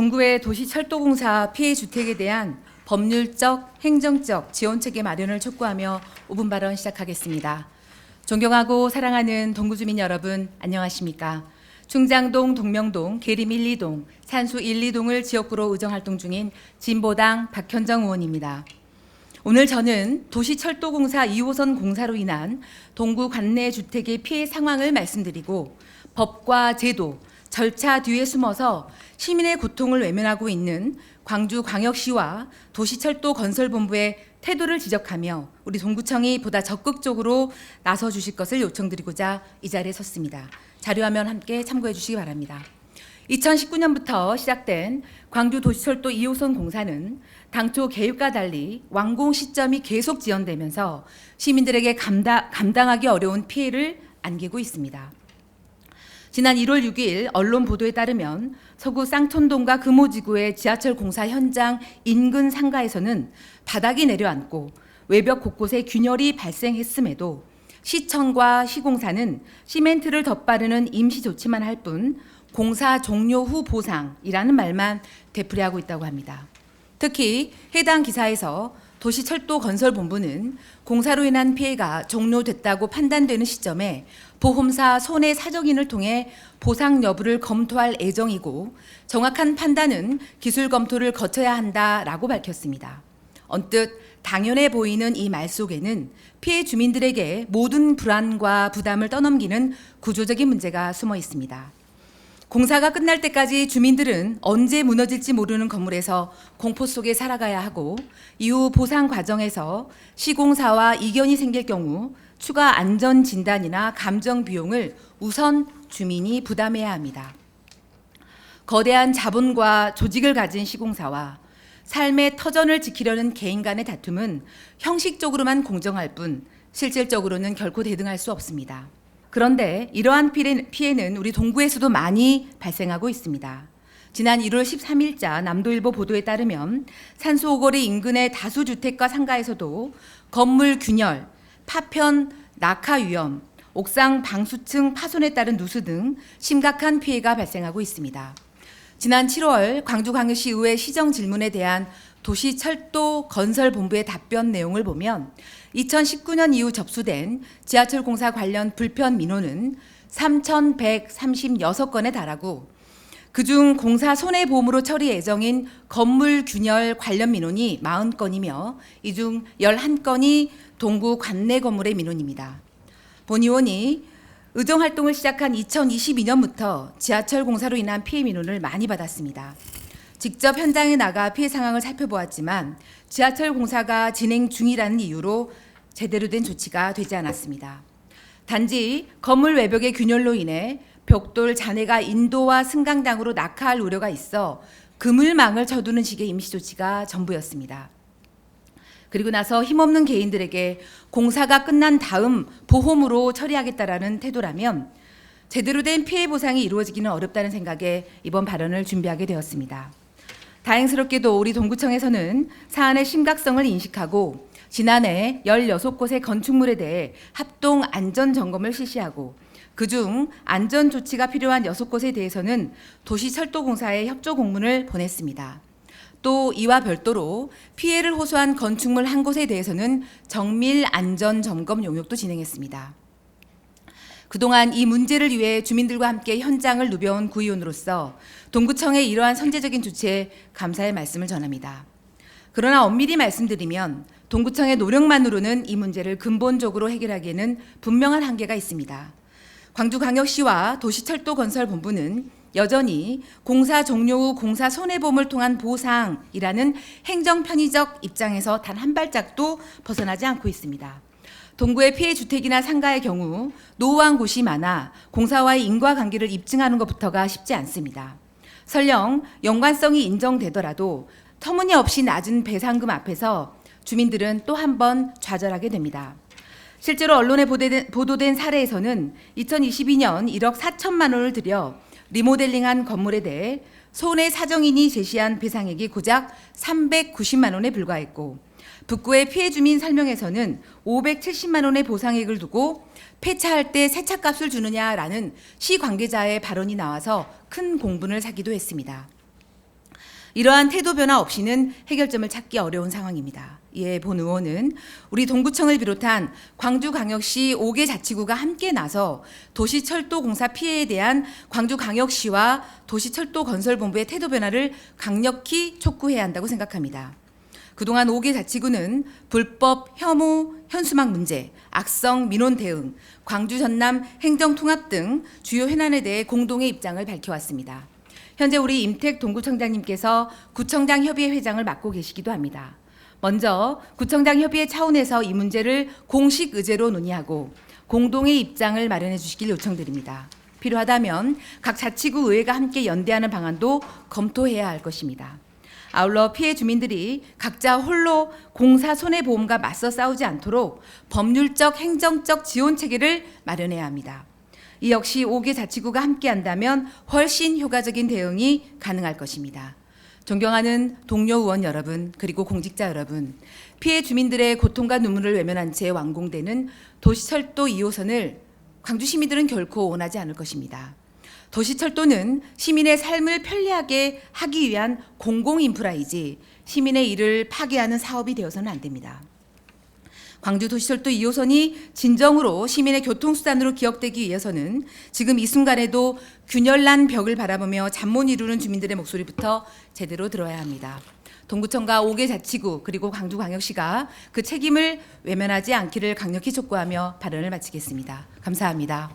동구의 도시철도공사 피해 주택에 대한 법률적, 행정적 지원체계 마련을 촉구하며 5분 발언 시작하겠습니다. 존경하고 사랑하는 동구 주민 여러분, 안녕하십니까? 충장동, 동명동, 계림 1, 2동, 산수 1, 2동을 지역구로 의정활동 중인 진보당 박현정 의원입니다. 오늘 저는 도시철도공사 2호선 공사로 인한 동구 관내 주택의 피해 상황을 말씀드리고 법과 제도, 절차 뒤에 숨어서 시민의 고통을 외면하고 있는 광주광역시와 도시철도건설본부의 태도를 지적하며 우리 동구청이 보다 적극적으로 나서 주실 것을 요청드리고자 이 자리에 섰습니다. 자료화면 함께 참고해 주시기 바랍니다. 2019년부터 시작된 광주 도시철도 2호선 공사는 당초 계획과 달리 완공 시점이 계속 지연되면서 시민들에게 감당하기 어려운 피해를 안기고 있습니다. 지난 1월 6일 언론 보도에 따르면 서구 쌍촌동과 금호지구의 지하철 공사 현장 인근 상가에서는 바닥이 내려앉고 외벽 곳곳에 균열이 발생했음에도 시청과 시공사는 시멘트를 덧바르는 임시 조치만 할 뿐 공사 종료 후 보상이라는 말만 되풀이하고 있다고 합니다. 특히 해당 기사에서 도시철도건설본부는 공사로 인한 피해가 종료됐다고 판단되는 시점에 보험사 손해사정인을 통해 보상 여부를 검토할 예정이고 정확한 판단은 기술 검토를 거쳐야 한다라고 밝혔습니다. 언뜻 당연해 보이는 이 말 속에는 피해 주민들에게 모든 불안과 부담을 떠넘기는 구조적인 문제가 숨어 있습니다. 공사가 끝날 때까지 주민들은 언제 무너질지 모르는 건물에서 공포 속에 살아가야 하고 이후 보상 과정에서 시공사와 이견이 생길 경우 추가 안전 진단이나 감정 비용을 우선 주민이 부담해야 합니다. 거대한 자본과 조직을 가진 시공사와 삶의 터전을 지키려는 개인 간의 다툼은 형식적으로만 공정할 뿐 실질적으로는 결코 대등할 수 없습니다. 그런데 이러한 피해는 우리 동구에서도 많이 발생하고 있습니다. 지난 1월 13일자 남도일보 보도에 따르면 산수 오거리 인근의 다수 주택과 상가에서도 건물 균열, 파편, 낙하 위험, 옥상 방수층 파손에 따른 누수 등 심각한 피해가 발생하고 있습니다. 지난 7월 광주광역시 의회 시정 질문에 대한 도시철도건설본부의 답변 내용을 보면 2019년 이후 접수된 지하철 공사 관련 불편 민원은 3,136건에 달하고 그중 공사 손해보험으로 처리 예정인 건물 균열 관련 민원이 40건이며 이 중 11건이 동구 관내 건물의 민원입니다. 본 의원이 의정활동을 시작한 2022년부터 지하철 공사로 인한 피해 민원을 많이 받았습니다. 직접 현장에 나가 피해 상황을 살펴보았지만 지하철 공사가 진행 중이라는 이유로 제대로 된 조치가 되지 않았습니다. 단지 건물 외벽의 균열로 인해 벽돌 잔해가 인도와 승강장으로 낙하할 우려가 있어 그물망을 쳐두는 식의 임시 조치가 전부였습니다. 그리고 나서 힘없는 개인들에게 공사가 끝난 다음 보험으로 처리하겠다라는 태도라면 제대로 된 피해 보상이 이루어지기는 어렵다는 생각에 이번 발언을 준비하게 되었습니다. 다행스럽게도 우리 동구청에서는 사안의 심각성을 인식하고 지난해 16곳의 건축물에 대해 합동 안전점검을 실시하고 그중 안전조치가 필요한 6곳에 대해서는 도시철도공사에 협조 공문을 보냈습니다. 또 이와 별도로 피해를 호소한 건축물 한 곳에 대해서는 정밀 안전점검 용역도 진행했습니다. 그동안 이 문제를 위해 주민들과 함께 현장을 누벼온 구의원으로서 동구청의 이러한 선제적인 조치에 감사의 말씀을 전합니다. 그러나 엄밀히 말씀드리면 동구청의 노력만으로는 이 문제를 근본적으로 해결하기에는 분명한 한계가 있습니다. 광주광역시와 도시철도건설본부는 여전히 공사 종료 후 공사 손해보험을 통한 보상이라는 행정편의적 입장에서 단 한 발짝도 벗어나지 않고 있습니다. 동구의 피해 주택이나 상가의 경우 노후한 곳이 많아 공사와의 인과관계를 입증하는 것부터가 쉽지 않습니다. 설령 연관성이 인정되더라도 터무니없이 낮은 배상금 앞에서 주민들은 또 한 번 좌절하게 됩니다. 실제로 언론에 보도된 사례에서는 2022년 1억 4천만 원을 들여 리모델링한 건물에 대해 손해사정인이 제시한 배상액이 고작 390만 원에 불과했고 북구의 피해 주민 설명에서는 570만 원의 보상액을 두고 폐차할 때 세차값을 주느냐라는 시 관계자의 발언이 나와서 큰 공분을 사기도 했습니다. 이러한 태도 변화 없이는 해결점을 찾기 어려운 상황입니다. 이에 본 의원은 우리 동구청을 비롯한 광주광역시 5개 자치구가 함께 나서 도시철도공사 피해에 대한 광주광역시와 도시철도건설본부의 태도 변화를 강력히 촉구해야 한다고 생각합니다. 그동안 5개 자치구는 불법 혐오, 현수막 문제, 악성 민원 대응, 광주 전남 행정통합 등 주요 현안에 대해 공동의 입장을 밝혀왔습니다. 현재 우리 임택 동구청장님께서 구청장 협의회 회장을 맡고 계시기도 합니다. 먼저 구청장 협의회 차원에서 이 문제를 공식 의제로 논의하고 공동의 입장을 마련해 주시길 요청드립니다. 필요하다면 각 자치구 의회가 함께 연대하는 방안도 검토해야 할 것입니다. 아울러 피해 주민들이 각자 홀로 공사 손해보험과 맞서 싸우지 않도록 법률적, 행정적 지원 체계를 마련해야 합니다. 이 역시 5개 자치구가 함께한다면 훨씬 효과적인 대응이 가능할 것입니다. 존경하는 동료 의원 여러분, 그리고 공직자 여러분, 피해 주민들의 고통과 눈물을 외면한 채 완공되는 도시철도 2호선을 광주 시민들은 결코 원하지 않을 것입니다. 도시철도는 시민의 삶을 편리하게 하기 위한 공공인프라이지 시민의 일을 파괴하는 사업이 되어서는 안 됩니다. 광주 도시철도 2호선이 진정으로 시민의 교통수단으로 기억되기 위해서는 지금 이 순간에도 균열난 벽을 바라보며 잠 못 이루는 주민들의 목소리부터 제대로 들어야 합니다. 동구청과 5개 자치구 그리고 광주광역시가 그 책임을 외면하지 않기를 강력히 촉구하며 발언을 마치겠습니다. 감사합니다.